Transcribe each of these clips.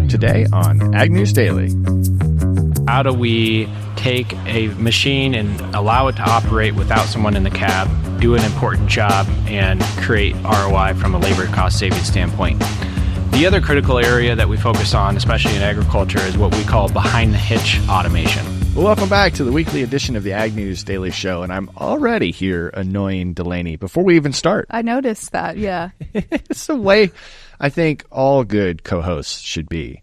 today on Ag News Daily. How do we take a machine and allow it to operate without someone in the cab, do an important job, and create ROI from a labor cost saving standpoint? The other critical area that we focus on, especially in agriculture, is what we call behind-the-hitch automation. Well, welcome back to the weekly edition of the Ag News Daily Show, and I'm already here annoying Delaney before we even start. I noticed that, yeah. It's the way I think all good co-hosts should be.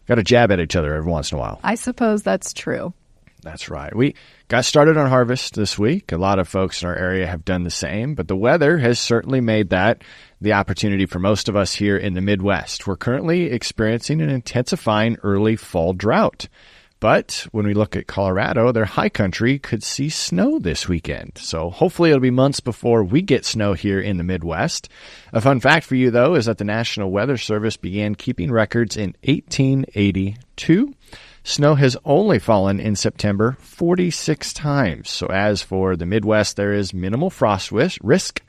Got to jab at each other every once in a while. I suppose that's true. That's right. We got started on harvest this week. A lot of folks in our area have done the same, but the weather has certainly made that the opportunity for most of us here in the Midwest. We're currently experiencing an intensifying early fall drought. But when we look at Colorado, their high country could see snow this weekend. So hopefully it'll be months before we get snow here in the Midwest. A fun fact for you, though, is that the National Weather Service began keeping records in 1882. Snow has only fallen in September 46 times. So as for the Midwest, there is minimal frost risk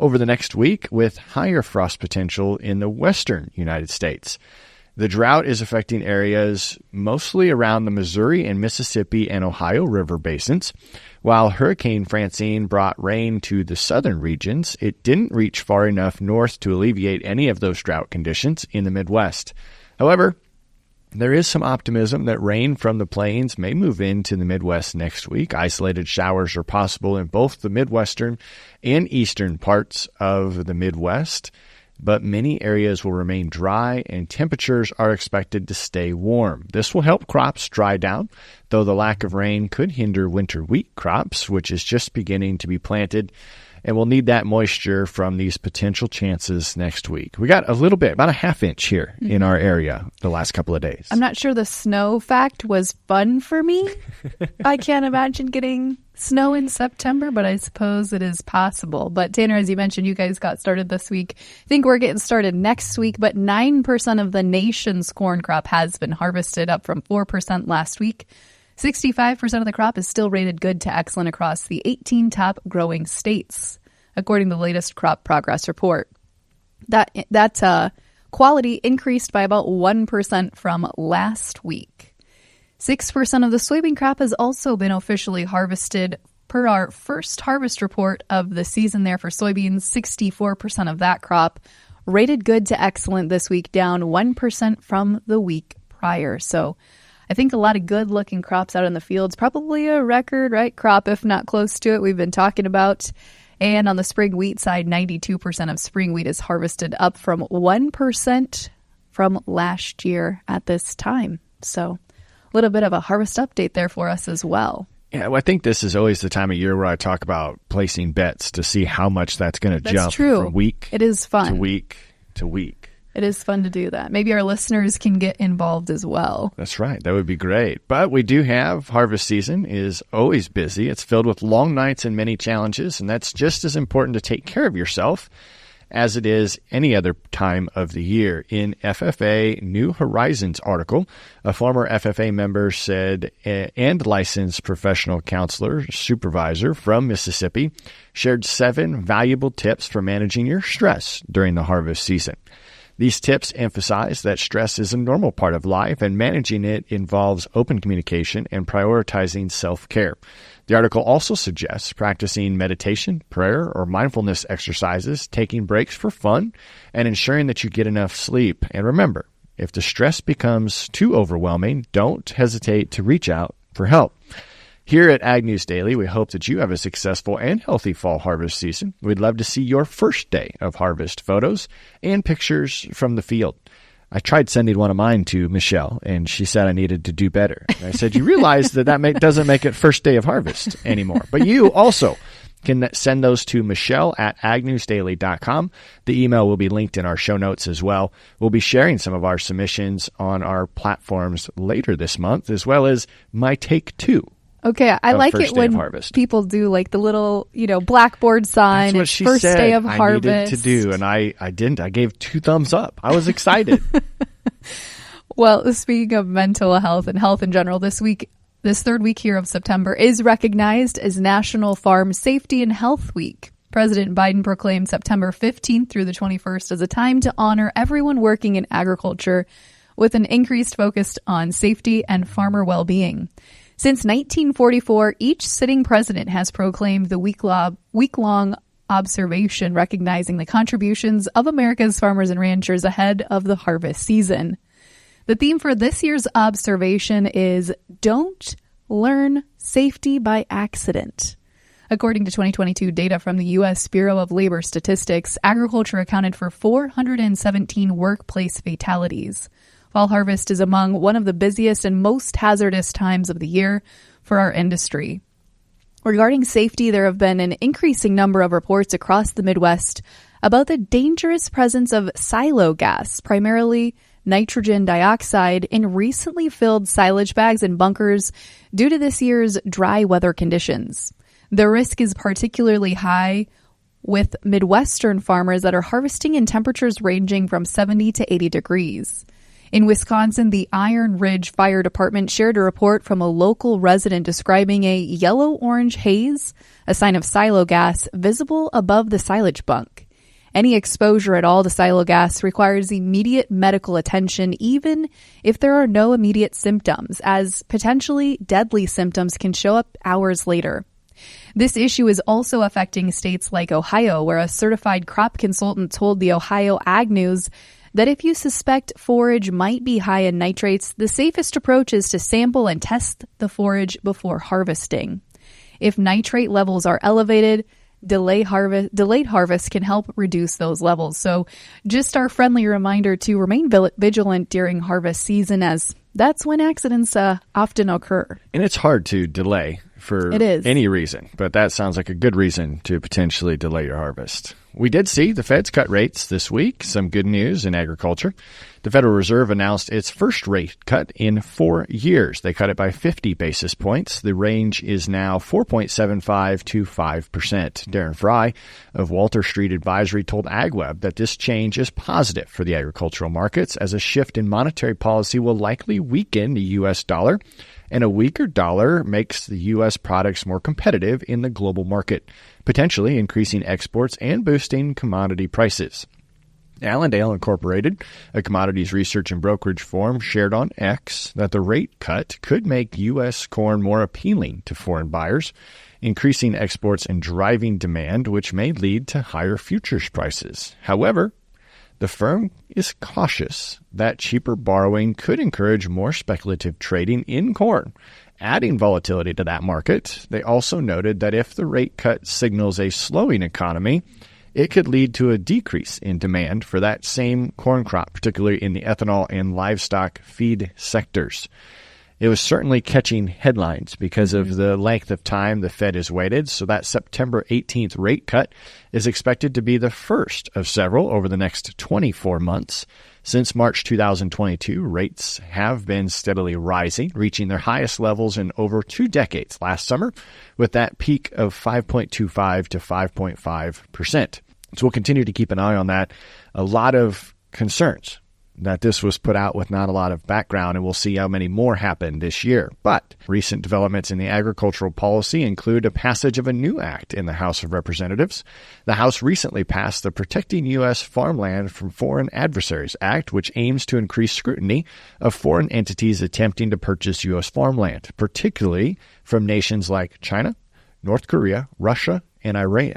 over the next week with higher frost potential in the western United States. The drought is affecting areas mostly around the Missouri and Mississippi and Ohio River basins. While Hurricane Francine brought rain to the southern regions, it didn't reach far enough north to alleviate any of those drought conditions in the Midwest. However, there is some optimism that rain from the plains may move into the Midwest next week. Isolated showers are possible in both the Midwestern and eastern parts of the Midwest, but many areas will remain dry and temperatures are expected to stay warm. This will help crops dry down, though the lack of rain could hinder winter wheat crops, which is just beginning to be planted, and we'll need that moisture from these potential chances next week. We got a little bit, about a half inch here in our area the last couple of days. I'm not sure the snow fact was fun for me. I can't imagine getting snow in September, but I suppose it is possible. But Tanner, as you mentioned, you guys got started this week. I think we're getting started next week, but 9% of the nation's corn crop has been harvested, up from 4% last week. 65% of the crop is still rated good to excellent across the 18 top growing states, according to the latest crop progress report. That quality increased by about 1% from last week. 6% of the soybean crop has also been officially harvested per our first harvest report of the season there for soybeans. 64% of that crop rated good to excellent this week, down 1% from the week prior. So I think a lot of good-looking crops out in the fields, probably a record, right, crop, if not close to it, we've been talking about. And on the spring wheat side, 92% of spring wheat is harvested, up from 1% from last year at this time. So a little bit of a harvest update there for us as well. Yeah, well, I think this is always the time of year where I talk about placing bets to see how much that's going to jump from week it is fun. to week to week. It is fun to do that. Maybe our listeners can get involved as well. That's right. That would be great. But we do have harvest season is always busy. It's filled with long nights and many challenges, and that's just as important to take care of yourself as it is any other time of the year. In FFA New Horizons article, a former FFA member said, and licensed professional counselor supervisor from Mississippi, shared 7 valuable tips for managing your stress during the harvest season. These tips emphasize that stress is a normal part of life and managing it involves open communication and prioritizing self-care. The article also suggests practicing meditation, prayer, or mindfulness exercises, taking breaks for fun, and ensuring that you get enough sleep. And remember, if the stress becomes too overwhelming, don't hesitate to reach out for help. Here at Ag News Daily, we hope that you have a successful and healthy fall harvest season. We'd love to see your first day of harvest photos and pictures from the field. I tried sending one of mine to Michelle, and she said I needed to do better. And I said, you realize that doesn't make it first day of harvest anymore. But you also can send those to Michelle at agnewsdaily.com. The email will be linked in our show notes as well. We'll be sharing some of our submissions on our platforms later this month, as well as my take 2. Okay, I like it when people do like the little, blackboard sign. That's what she first said day of I harvest. needed to do, and I didn't. I gave 2 thumbs up. I was excited. Well, speaking of mental health and health in general, this third week here of September is recognized as National Farm Safety and Health Week. President Biden proclaimed September 15th through the 21st as a time to honor everyone working in agriculture with an increased focus on safety and farmer well-being. Since 1944, each sitting president has proclaimed the week-long observation recognizing the contributions of America's farmers and ranchers ahead of the harvest season. The theme for this year's observation is Don't Learn Safety by Accident. According to 2022 data from the U.S. Bureau of Labor Statistics, agriculture accounted for 417 workplace fatalities. Fall harvest is among one of the busiest and most hazardous times of the year for our industry. Regarding safety, there have been an increasing number of reports across the Midwest about the dangerous presence of silo gas, primarily nitrogen dioxide, in recently filled silage bags and bunkers due to this year's dry weather conditions. The risk is particularly high with Midwestern farmers that are harvesting in temperatures ranging from 70 to 80 degrees. In Wisconsin, the Iron Ridge Fire Department shared a report from a local resident describing a yellow-orange haze, a sign of silo gas, visible above the silage bunk. Any exposure at all to silo gas requires immediate medical attention, even if there are no immediate symptoms, as potentially deadly symptoms can show up hours later. This issue is also affecting states like Ohio, where a certified crop consultant told the Ohio Ag News that if you suspect forage might be high in nitrates, the safest approach is to sample and test the forage before harvesting. If nitrate levels are elevated, delayed harvest can help reduce those levels. So just our friendly reminder to remain vigilant during harvest season, as that's when accidents often occur. And it's hard to delay for any reason, but that sounds like a good reason to potentially delay your harvest. We did see the Fed's cut rates this week, some good news in agriculture. The Federal Reserve announced its first rate cut in 4 years. They cut it by 50 basis points. The range is now 4.75 to 5%. Darren Fry of Walter Street Advisory told AgWeb that this change is positive for the agricultural markets, as a shift in monetary policy will likely weaken the U.S. dollar, and a weaker dollar makes the U.S. products more competitive in the global market, potentially increasing exports and boosting commodity prices. Allendale Incorporated, a commodities research and brokerage firm, shared on X that the rate cut could make U.S. corn more appealing to foreign buyers, increasing exports and driving demand, which may lead to higher futures prices. However, the firm is cautious that cheaper borrowing could encourage more speculative trading in corn, adding volatility to that market. They also noted that if the rate cut signals a slowing economy, it could lead to a decrease in demand for that same corn crop, particularly in the ethanol and livestock feed sectors. It was certainly catching headlines because of the length of time the Fed has waited, so that September 18th rate cut is expected to be the first of several over the next 24 months. Since March 2022, rates have been steadily rising, reaching their highest levels in over 2 decades last summer, with that peak of 5.25 to 5.5%. So we'll continue to keep an eye on that. A lot of concerns that this was put out with not a lot of background, and we'll see how many more happen this year. But recent developments in the agricultural policy include a passage of a new act in the House of Representatives. The House recently passed the Protecting U.S. Farmland from Foreign Adversaries Act, which aims to increase scrutiny of foreign entities attempting to purchase U.S. farmland, particularly from nations like China, North Korea, Russia, and Iran.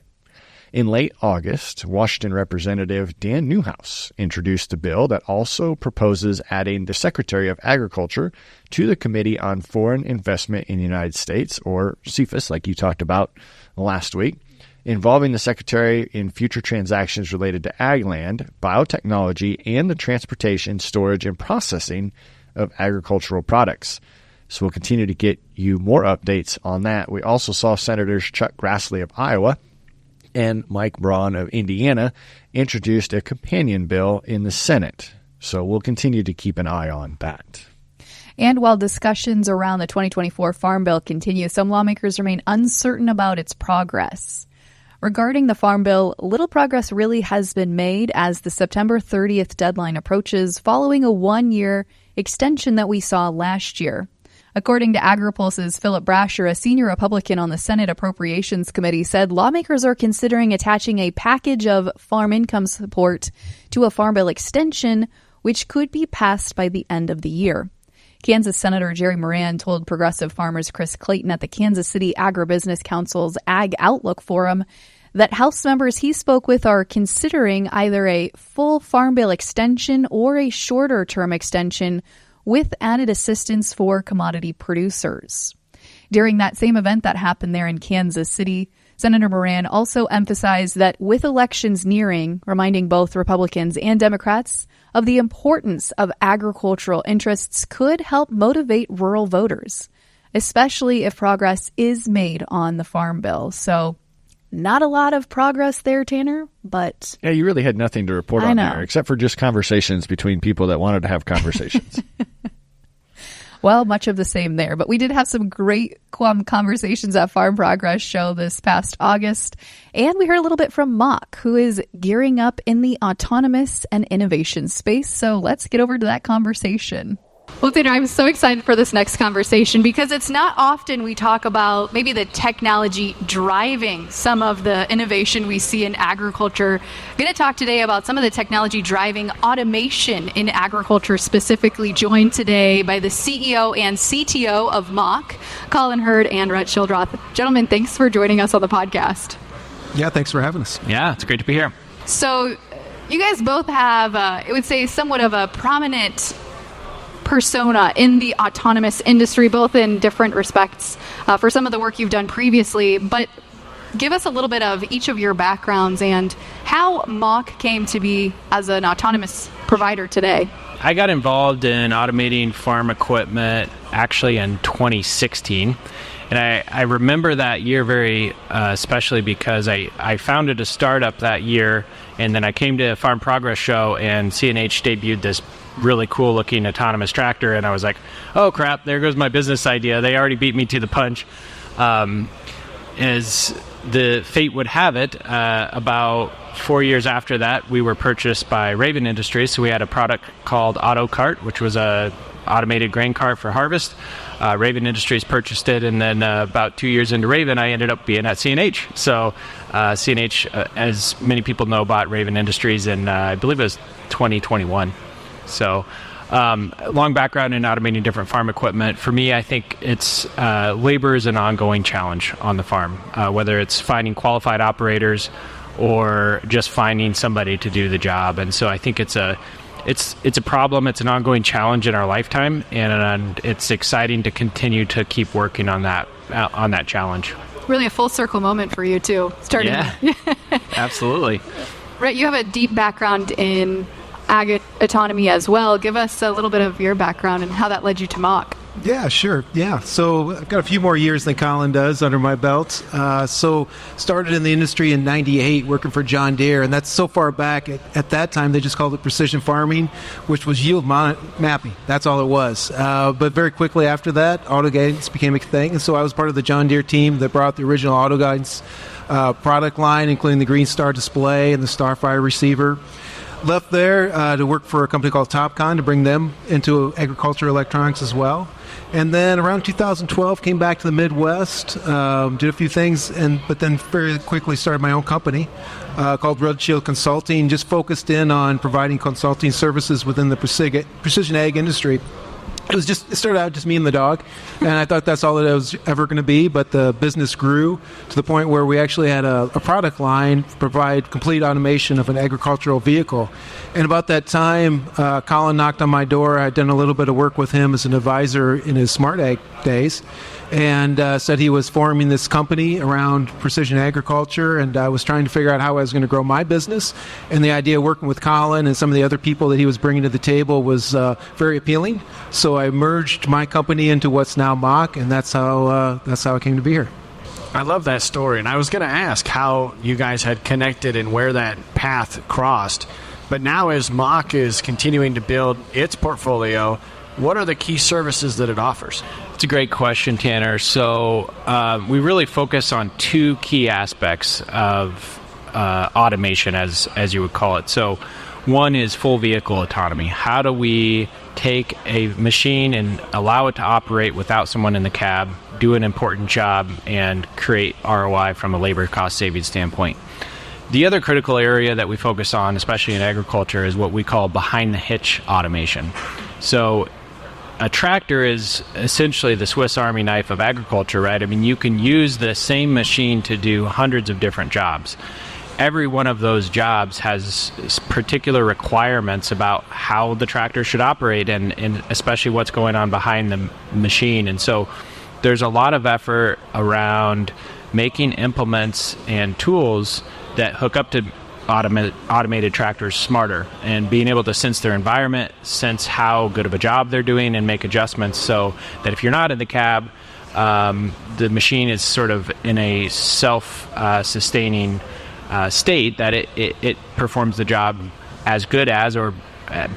In late August, Washington Representative Dan Newhouse introduced a bill that also proposes adding the Secretary of Agriculture to the Committee on Foreign Investment in the United States, or CFIUS, like you talked about last week, involving the Secretary in future transactions related to ag land, biotechnology, and the transportation, storage, and processing of agricultural products. So we'll continue to get you more updates on that. We also saw Senators Chuck Grassley of Iowa and Mike Braun of Indiana introduced a companion bill in the Senate. So we'll continue to keep an eye on that. And while discussions around the 2024 Farm Bill continue, some lawmakers remain uncertain about its progress. Regarding the Farm Bill, little progress really has been made as the September 30th deadline approaches, following a 1-year extension that we saw last year. According to AgriPulse's Philip Brasher, a senior Republican on the Senate Appropriations Committee, said lawmakers are considering attaching a package of farm income support to a Farm Bill extension which could be passed by the end of the year. Kansas Senator Jerry Moran told Progressive Farmers Chris Clayton at the Kansas City Agribusiness Council's Ag Outlook Forum that House members he spoke with are considering either a full Farm Bill extension or a shorter-term extension with added assistance for commodity producers. During that same event that happened there in Kansas City, Senator Moran also emphasized that with elections nearing, reminding both Republicans and Democrats of the importance of agricultural interests could help motivate rural voters, especially if progress is made on the Farm Bill. So not a lot of progress there, Tanner, but... Yeah, you really had nothing to report on there, except for just conversations between people that wanted to have conversations. Well, much of the same there. But we did have some great conversations at Farm Progress Show this past August. And we heard a little bit from Mach, who is gearing up in the autonomous and innovation space. So let's get over to that conversation. Well, Tanner, I'm so excited for this next conversation because it's not often we talk about maybe the technology driving some of the innovation we see in agriculture. I'm going to talk today about some of the technology driving automation in agriculture, specifically joined today by the CEO and CTO of Mach, Colin Hurd and Rhett Childroth. Gentlemen, thanks for joining us on the podcast. Yeah, thanks for having us. Yeah, it's great to be here. So you guys both have, I would say, somewhat of a prominent persona in the autonomous industry, both in different respects for some of the work you've done previously. But give us a little bit of each of your backgrounds and how Mach came to be as an autonomous provider today. I got involved in automating farm equipment actually in 2016. And I remember that year very especially because I founded a startup that year, and then I came to a Farm Progress Show, and CNH debuted this really cool looking autonomous tractor, and I was like, oh crap, there goes my business idea. They already beat me to the punch. As the fate would have it, about 4 years after that, we were purchased by Raven Industries. So we had a product called AutoCart, which was a automated grain cart for harvest. Raven Industries purchased it, and then about 2 years into Raven, I ended up being at CNH. So CNH, as many people know, bought Raven Industries in, I believe it was 2021. So long background in automating different farm equipment. For me, I think it's labor is an ongoing challenge on the farm, whether it's finding qualified operators or just finding somebody to do the job. And so I think it's a problem. It's an ongoing challenge in our lifetime, and it's exciting to continue to keep working on that challenge. Really a full circle moment for you too. Starting. Yeah, absolutely. Right, you have a deep background in ag autonomy as well. Give us a little bit of your background and how that led you to Mach. Yeah, sure. Yeah. So I've got a few more years than Colin does under my belt. So started in the industry in 98 working for John Deere, and that's so far back. At that time, they just called it precision farming, which was yield mapping. That's all it was. But very quickly after that, auto guidance became a thing. And so I was part of the John Deere team that brought the original auto guidance product line, including the Green Star display and the Starfire receiver. Left there to work for a company called Topcon to bring them into agriculture electronics as well. And then around 2012, came back to the Midwest, did a few things, but then very quickly started my own company called Red Shield Consulting, just focused in on providing consulting services within the precision ag industry. It started out just me and the dog, and I thought that's all that it was ever going to be, but the business grew to the point where we actually had a product line to provide complete automation of an agricultural vehicle. And about that time, Colin knocked on my door. I'd done a little bit of work with him as an advisor in his Smart Ag days, and said he was forming this company around precision agriculture, and I was trying to figure out how I was going to grow my business. And the idea of working with Colin and some of the other people that he was bringing to the table was very appealing. So I merged my company into what's now Mach, and that's how I came to be here. I love that story, and I was going to ask how you guys had connected and where that path crossed. But now as Mach is continuing to build its portfolio, what are the key services that it offers? It's a great question, Tanner. So we really focus on two key aspects of automation, as you would call it. So one is full vehicle autonomy. How do we take a machine and allow it to operate without someone in the cab, do an important job, and create ROI from a labor cost savings standpoint? The other critical area that we focus on, especially in agriculture, is what we call behind the hitch automation. So a tractor is essentially the Swiss Army knife of agriculture, right? I mean, you can use the same machine to do hundreds of different jobs. Every one of those jobs has particular requirements about how the tractor should operate and especially what's going on behind the machine. And so there's a lot of effort around making implements and tools that hook up to automated tractors smarter and being able to sense their environment, sense how good of a job they're doing, and make adjustments so that if you're not in the cab, the machine is sort of in a self-sustaining state that it performs the job as good as or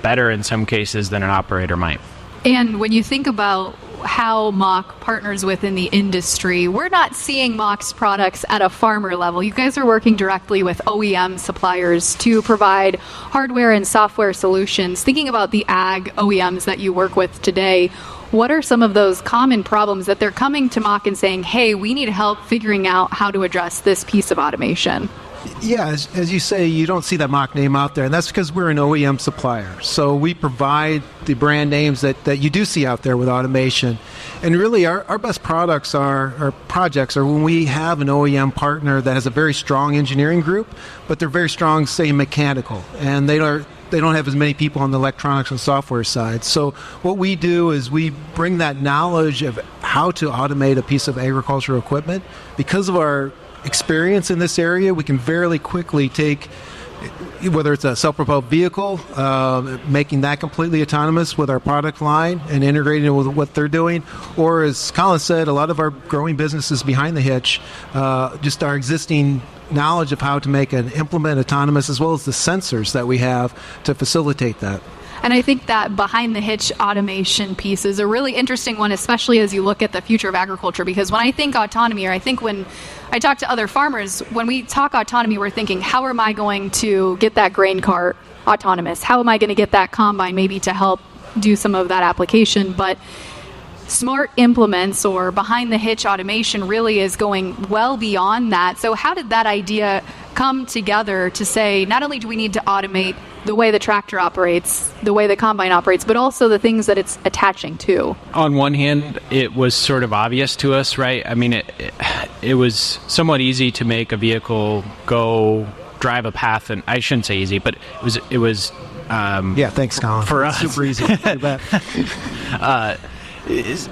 better in some cases than an operator might. And when you think about how Mach partners within the industry, we're not seeing Mach's products at a farmer level. You guys are working directly with OEM suppliers to provide hardware and software solutions. Thinking about the ag OEMs that you work with today, what are some of those common problems that they're coming to Mach and saying, hey, we need help figuring out how to address this piece of automation? Yeah, as you say, you don't see that Mach name out there, and that's because we're an OEM supplier. So we provide the brand names that you do see out there with automation. And really, our best projects are when we have an OEM partner that has a very strong engineering group, but they're very strong, say, mechanical, and they don't have as many people on the electronics and software side. So what we do is we bring that knowledge of how to automate a piece of agricultural equipment. Because of our experience in this area, we can fairly quickly take, whether it's a self-propelled vehicle, making that completely autonomous with our product line and integrating it with what they're doing, or as Colin said, a lot of our growing businesses behind the hitch, just our existing knowledge of how to make an implement autonomous, as well as the sensors that we have to facilitate that. And I think that behind the hitch automation piece is a really interesting one, especially as you look at the future of agriculture, because when I think autonomy, or I think when I talk to other farmers, when we talk autonomy, we're thinking, how am I going to get that grain cart autonomous? How am I going to get that combine maybe to help do some of that application? But smart implements or behind the hitch automation really is going well beyond that. So how did that idea come together to say, not only do we need to automate the way the tractor operates, the way the combine operates, but also the things that it's attaching to? On one hand, it was sort of obvious to us, right? I mean, it was somewhat easy to make a vehicle go drive a path, and I shouldn't say easy, but it was yeah, thanks, Colin. For us. Super easy.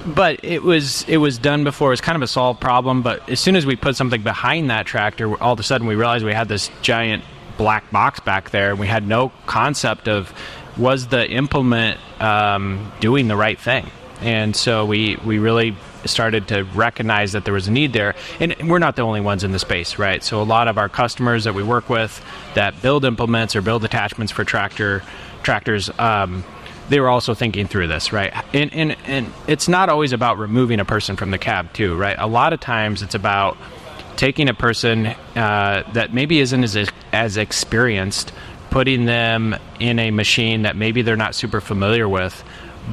But it was done before. It's kind of a solved problem, but as soon as we put something behind that tractor, all of a sudden we realized we had this giant black box back there, and we had no concept of, was the implement doing the right thing? And so we really started to recognize that there was a need there. And we're not the only ones in the space, right? So a lot of our customers that we work with that build implements or build attachments for tractors, they were also thinking through this, right? And it's not always about removing a person from the cab too, right? A lot of times it's about taking a person that maybe isn't as experienced, putting them in a machine that maybe they're not super familiar with,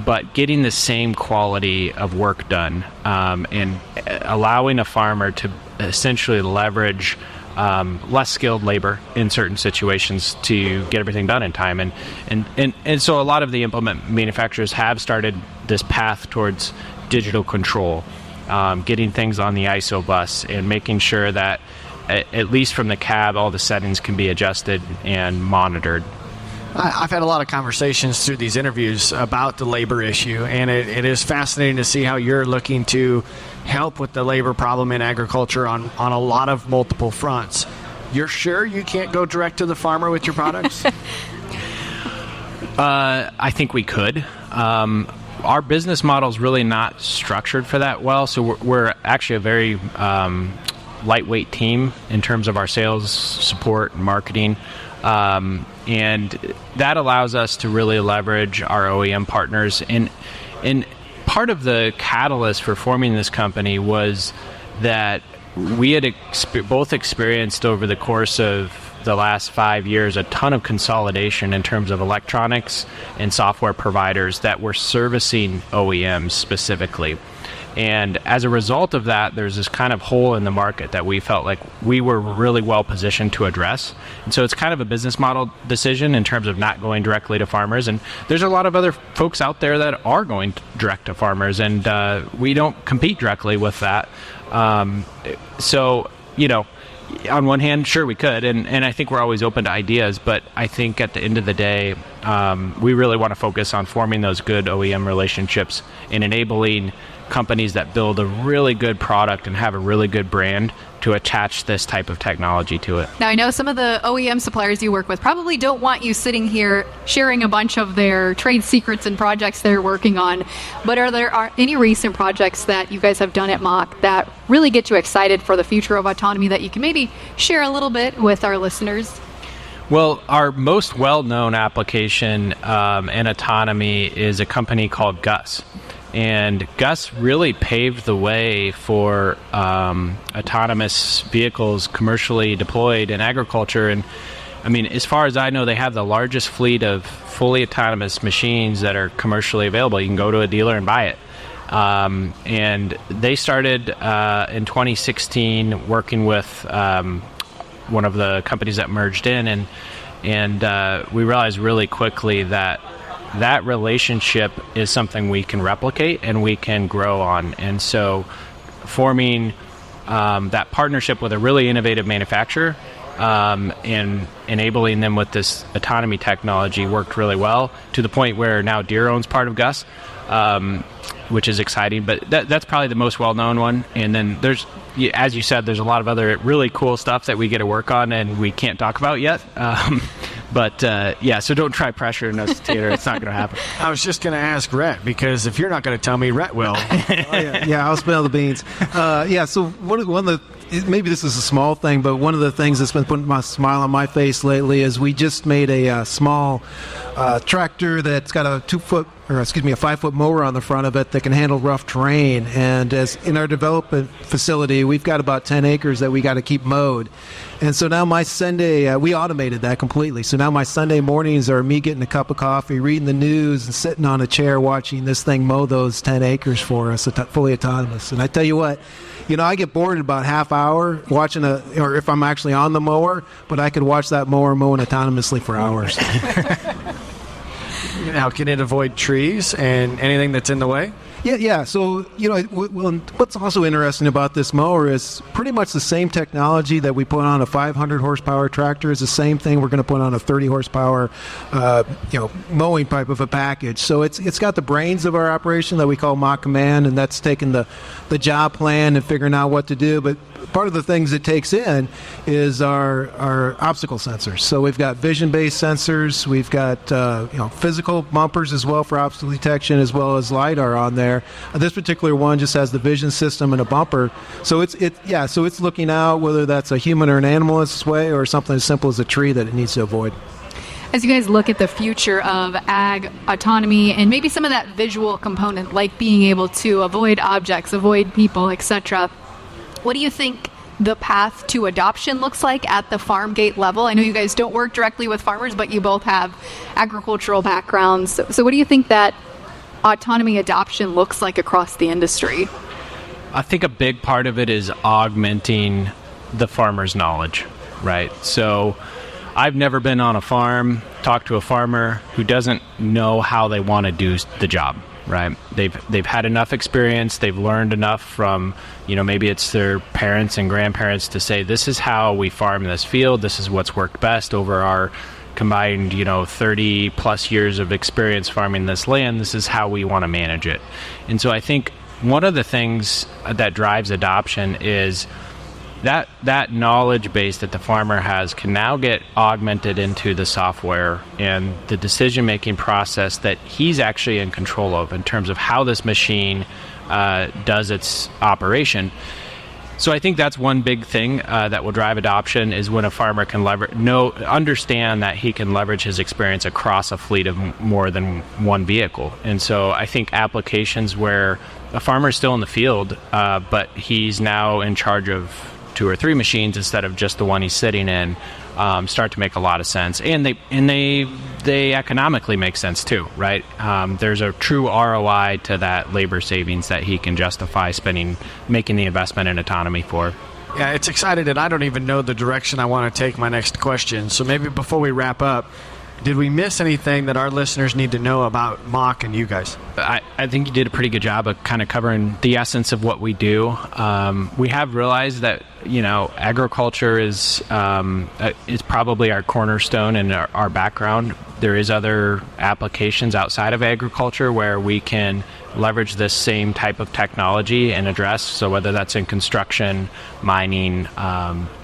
but getting the same quality of work done, and allowing a farmer to essentially leverage less skilled labor in certain situations to get everything done in time. And so a lot of the implement manufacturers have started this path towards digital control, getting things on the ISO bus and making sure that at least from the cab, all the settings can be adjusted and monitored. I've had a lot of conversations through these interviews about the labor issue, and it is fascinating to see how you're looking to help with the labor problem in agriculture on a lot of multiple fronts. You're sure you can't go direct to the farmer with your products? I think we could. Our business model is really not structured for that well, so we're actually a very lightweight team in terms of our sales, support, and marketing. And that allows us to really leverage our OEM partners. And part of the catalyst for forming this company was that we had both experienced over the course of the last 5 years a ton of consolidation in terms of electronics and software providers that were servicing OEMs specifically. And as a result of that, there's this kind of hole in the market that we felt like we were really well positioned to address. And so it's kind of a business model decision in terms of not going directly to farmers. And there's a lot of other folks out there that are going direct to farmers, and we don't compete directly with that. So, on one hand, sure, we could, and I think we're always open to ideas, but I think at the end of the day, we really want to focus on forming those good OEM relationships and enabling companies that build a really good product and have a really good brand to attach this type of technology to it. Now, I know some of the OEM suppliers you work with probably don't want you sitting here sharing a bunch of their trade secrets and projects they're working on, but are there any recent projects that you guys have done at Mach that really get you excited for the future of autonomy that you can maybe share a little bit with our listeners? Well, our most well-known application in autonomy is a company called Gus. And Gus really paved the way for autonomous vehicles commercially deployed in agriculture. And I mean, as far as I know, they have the largest fleet of fully autonomous machines that are commercially available. You can go to a dealer and buy it. And they started in 2016 working with one of the companies that merged in. And we realized really quickly that relationship is something we can replicate and we can grow on. And so forming that partnership with a really innovative manufacturer and enabling them with this autonomy technology worked really well, to the point where now Deere owns part of Gus, which is exciting. But that's probably the most well-known one. And then there's, as you said, there's a lot of other really cool stuff that we get to work on and we can't talk about yet. But so don't try pressuring us, Taylor. It's not going to happen. I was just going to ask Rhett, because if you're not going to tell me, Rhett will. I'll spill the beans. So one of the, maybe this is a small thing, but one of the things that's been putting a smile on my face lately is we just made a small tractor that's got a 5-foot mower on the front of it that can handle rough terrain. And as in our development facility, we've got about 10 acres that we got to keep mowed. And so now my Sunday, we automated that completely. So now my Sunday mornings are me getting a cup of coffee, reading the news, and sitting on a chair watching this thing mow those 10 acres for us, fully autonomous. And I tell you what, I get bored in about half hour watching or if I'm actually on the mower, but I could watch that mower mowing autonomously for hours. Now, can it avoid trees and anything that's in the way? Yeah. So, what's also interesting about this mower is pretty much the same technology that we put on a 500 horsepower tractor is the same thing we're going to put on a 30 horsepower, mowing type of a package. So it's got the brains of our operation that we call Mach Command, and that's taking the job plan and figuring out what to do. But part of the things it takes in is our obstacle sensors. So we've got vision-based sensors. We've got physical bumpers as well for obstacle detection, as well as LiDAR on there. This particular one just has the vision system and a bumper. So it's looking out whether that's a human or an animal in its way, or something as simple as a tree that it needs to avoid. As you guys look at the future of ag autonomy and maybe some of that visual component, like being able to avoid objects, avoid people, etc., what do you think the path to adoption looks like at the farm gate level? I know you guys don't work directly with farmers, but you both have agricultural backgrounds. So what do you think that autonomy adoption looks like across the industry? I think a big part of it is augmenting the farmer's knowledge, right? So I've never been on a farm, talked to a farmer who doesn't know how they want to do the job, right? They've had enough experience, they've learned enough from, maybe it's their parents and grandparents to say, this is how we farm this field, this is what's worked best over our combined, 30 plus years of experience farming this land, this is how we want to manage it. And so I think one of the things that drives adoption is that knowledge base that the farmer has can now get augmented into the software and the decision-making process that he's actually in control of in terms of how this machine does its operation. So I think that's one big thing that will drive adoption, is when a farmer can understand that he can leverage his experience across a fleet of more than one vehicle. And so I think applications where a farmer is still in the field, but he's now in charge of 2 or 3 machines instead of just the one he's sitting in, start to make a lot of sense, and they economically make sense too, right? There's a true ROI to that labor savings that he can justify making the investment in autonomy for. Yeah, it's exciting, and I don't even know the direction I want to take my next question. So maybe before we wrap up, did we miss anything that our listeners need to know about Mach and you guys? I think you did a pretty good job of kind of covering the essence of what we do. We have realized that, agriculture is probably our cornerstone and our background. There is other applications outside of agriculture where we can leverage this same type of technology and address. So whether that's in construction, mining,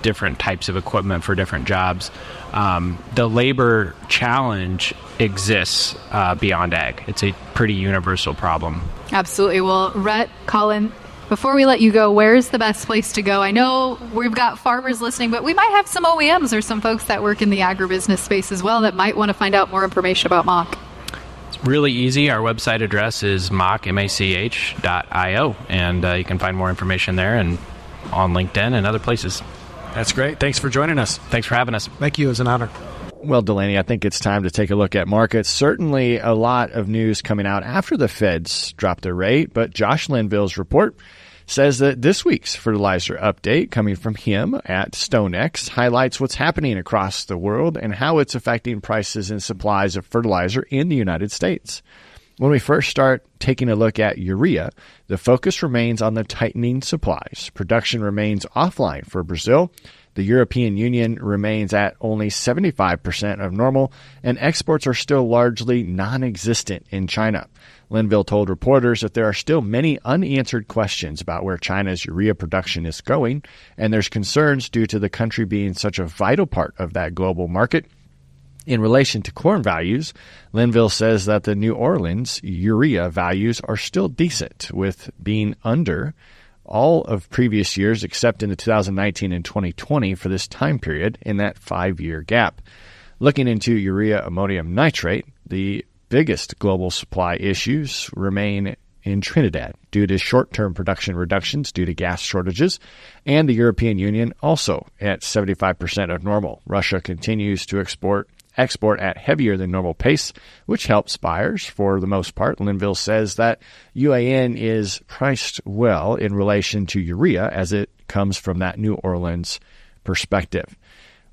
different types of equipment for different jobs. The labor challenge exists beyond ag. It's a pretty universal problem. Absolutely. Well, Rhett, Colin, before we let you go, where's the best place to go? I know we've got farmers listening, but we might have some OEMs or some folks that work in the agribusiness space as well that might want to find out more information about Mach. It's really easy. Our website address is mach.io, and you can find more information there and on LinkedIn and other places. That's great. Thanks for joining us. Thanks for having us. Thank you. It was an honor. Well, Delaney, I think it's time to take a look at markets. Certainly a lot of news coming out after the Feds dropped their rate, but Josh Linville's report says that this week's fertilizer update coming from him at StoneX highlights what's happening across the world and how it's affecting prices and supplies of fertilizer in the United States. When we first start taking a look at urea, the focus remains on the tightening supplies. Production remains offline for Brazil. The European Union remains at only 75% of normal, and exports are still largely non-existent in China. Linville told reporters that there are still many unanswered questions about where China's urea production is going, and there's concerns due to the country being such a vital part of that global market. In relation to corn values, Linville says that the New Orleans urea values are still decent, with being under all of previous years except in the 2019 and 2020 for this time period in that 5-year gap. Looking into urea ammonium nitrate, the biggest global supply issues remain in Trinidad due to short-term production reductions due to gas shortages, and the European Union also at 75% of normal. Russia continues to export at heavier than normal pace, which helps buyers for the most part. Linville says that UAN is priced well in relation to urea as it comes from that New Orleans perspective.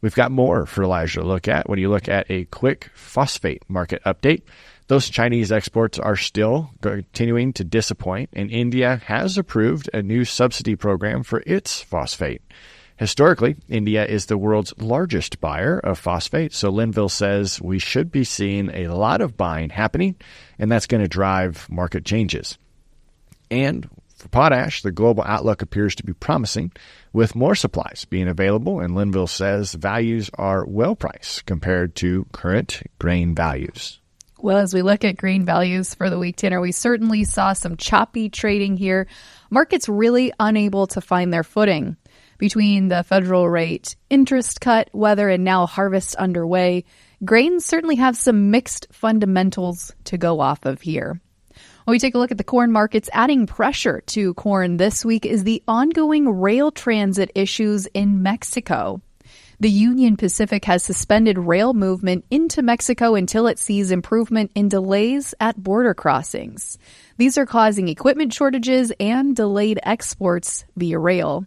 We've got more fertilizer to look at when you look at a quick phosphate market update. Those Chinese exports are still continuing to disappoint, and India has approved a new subsidy program for its phosphate. Historically, India is the world's largest buyer of phosphate, so Linville says we should be seeing a lot of buying happening, and that's going to drive market changes. And for potash, the global outlook appears to be promising, with more supplies being available, and Linville says values are well priced compared to current grain values. Well, as we look at grain values for the week, Tanner, we certainly saw some choppy trading here. Markets really unable to find their footing. Between the federal rate interest cut, weather, and now harvest underway, grains certainly have some mixed fundamentals to go off of here. When we take a look at the corn markets, adding pressure to corn this week is the ongoing rail transit issues in Mexico. The Union Pacific has suspended rail movement into Mexico until it sees improvement in delays at border crossings. These are causing equipment shortages and delayed exports via rail.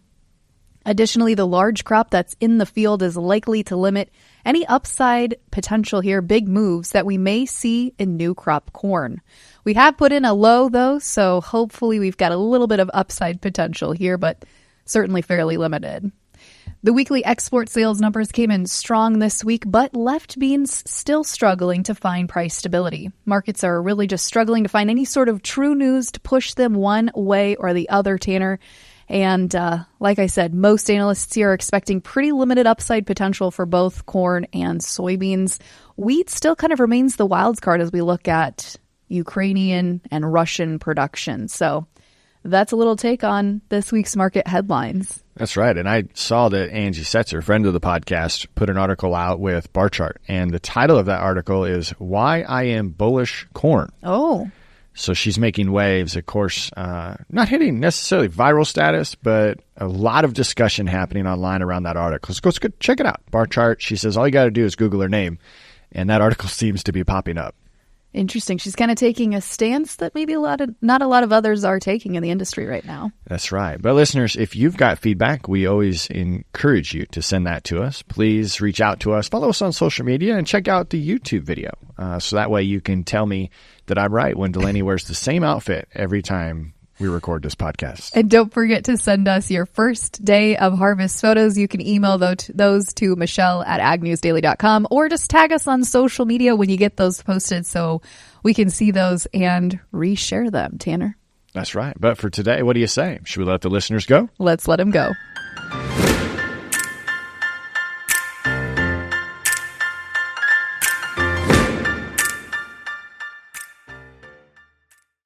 Additionally, the large crop that's in the field is likely to limit any upside potential here, big moves that we may see in new crop corn. We have put in a low, though, so hopefully we've got a little bit of upside potential here, but certainly fairly limited. The weekly export sales numbers came in strong this week, but left beans still struggling to find price stability. Markets are really just struggling to find any sort of true news to push them one way or the other, Tanner. And like I said, most analysts here are expecting pretty limited upside potential for both corn and soybeans. Wheat still kind of remains the wild card as we look at Ukrainian and Russian production. So that's a little take on this week's market headlines. That's right. And I saw that Angie Setzer, friend of the podcast, put an article out with bar chart. And the title of that article is Why I Am Bullish Corn. Oh. So she's making waves, of course, not hitting necessarily viral status, but a lot of discussion happening online around that article. So go check it out. Bar chart. She says all you got to do is Google her name, and that article seems to be popping up. Interesting. She's kind of taking a stance that maybe not a lot of others are taking in the industry right now. That's right. But listeners, if you've got feedback, we always encourage you to send that to us. Please reach out to us, follow us on social media, and check out the YouTube video. So that way you can tell me that I'm right when Delaney wears the same outfit every time we record this podcast. And don't forget to send us your first day of harvest photos. You can email those to Michelle@agnewsdaily.com, or just tag us on social media when you get those posted so we can see those and reshare them, Tanner. That's right. But for today, what do you say? Should we let the listeners go? Let's let them go.